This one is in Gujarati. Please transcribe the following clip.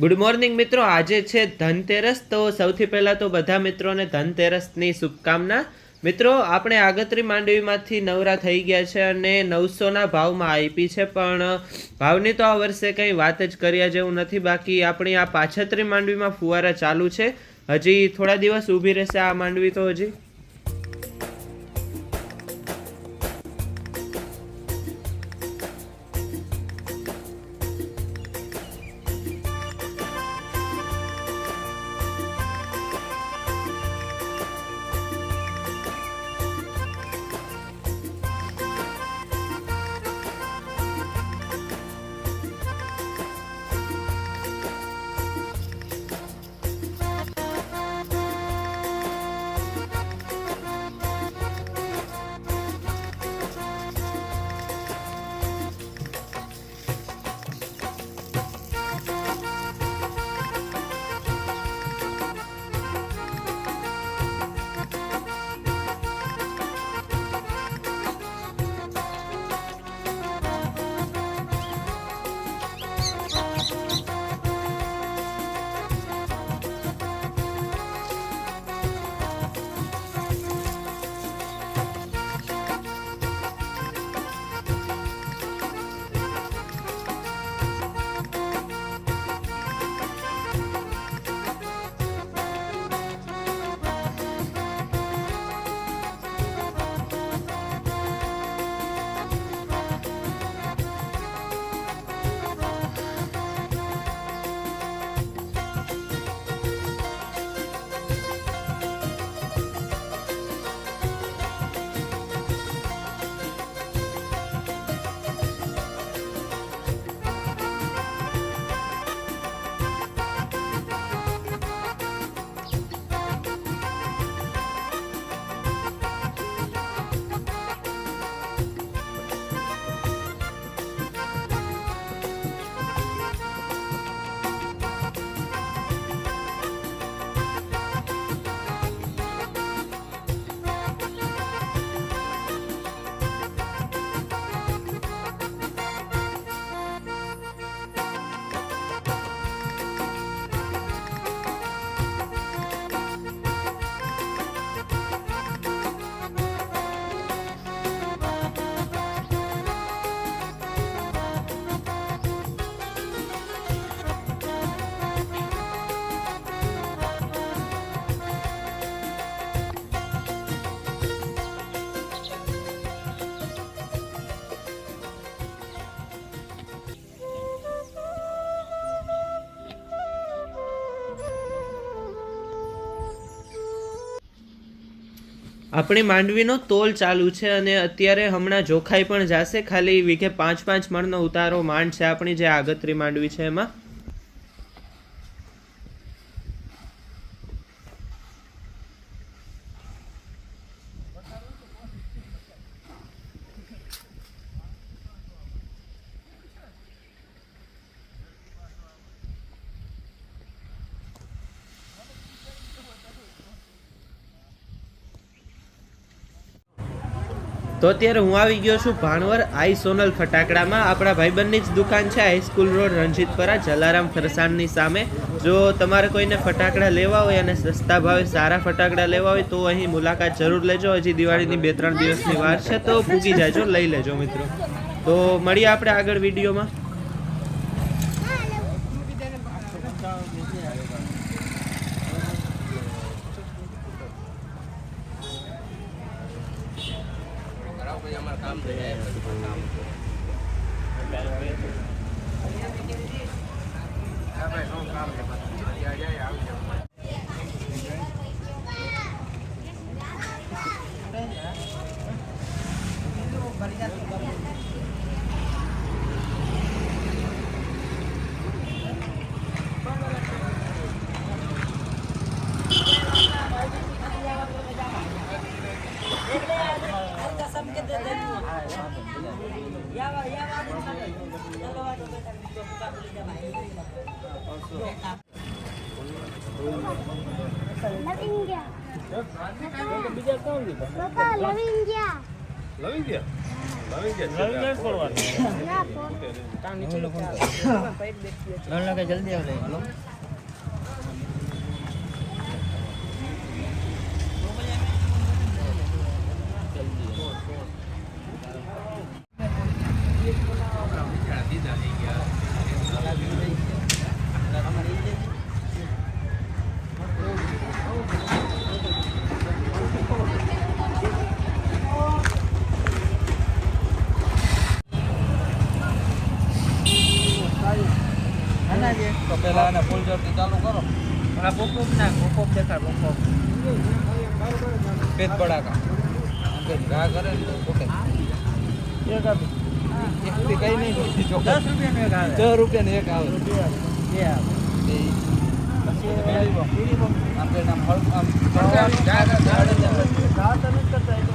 ગુડ મોર્નિંગ મિત્રો, આજે છે ધનતેરસ। તો સૌથી પહેલાં તો બધા મિત્રોને ધનતેરસની શુભકામના। મિત્રો, આપણે આગતરી માંડવીમાંથી નવરા થઈ ગયા છે અને 900ના ભાવમાં આપી છે, પણ ભાવની તો આ વર્ષે કંઈ વાત જ કર્યા જેવું નથી। બાકી આપણી આ પાછતરી માંડવીમાં ફુવારા ચાલુ છે, હજી થોડા દિવસ ઊભી રહેશે આ માંડવી તો હજી। આપણી માંડવીનો તોલ ચાલુ છે અને અત્યારે હમણાં જોખાઈ પણ જશે। ખાલી વીઘે 5-5 મણનો ઉતારો માંડ છે આપણી જે આગતરી માંડવી છે એમાં। તો અત્યારે હું આવી ગયો છું ભાણવર આઈ સોનલ ફટાકડામાં। આપણા ભાઈબંધની જ દુકાન છે, હાઈસ્કૂલ રોડ, રણજીતપરા, જલારામ ફરસાણની સામે। જો તમારે કોઈને ફટાકડા લેવા હોય અને સસ્તા ભાવે સારા ફટાકડા લેવા હોય તો અહીં મુલાકાત જરૂર લેજો। હજી દિવાળીની 2-3 દિવસની વાર છે તો પૂગી જાજો, લઈ લેજો મિત્રો। તો મળીએ આપણે આગળ વિડીયોમાં। Bapak, Lavingia. Lavingia? જલ્દી આવે લો તો પેલા આને ફૂલ જોરથી ચાલુ કરો ઓલા પોપોપ ના પોપોપ દેખાડ પોપોપ પેટ બડાકા કે ઘા કરે ને તો પોતે એક આપી એક થી કઈ નહીં ચોક્કસ 10 રૂપિયા નું એક આવે 10 રૂપિયા નું એક આવે બે આવે પછી આપણે નામ હળ આમ ઘા તો નથી કરતા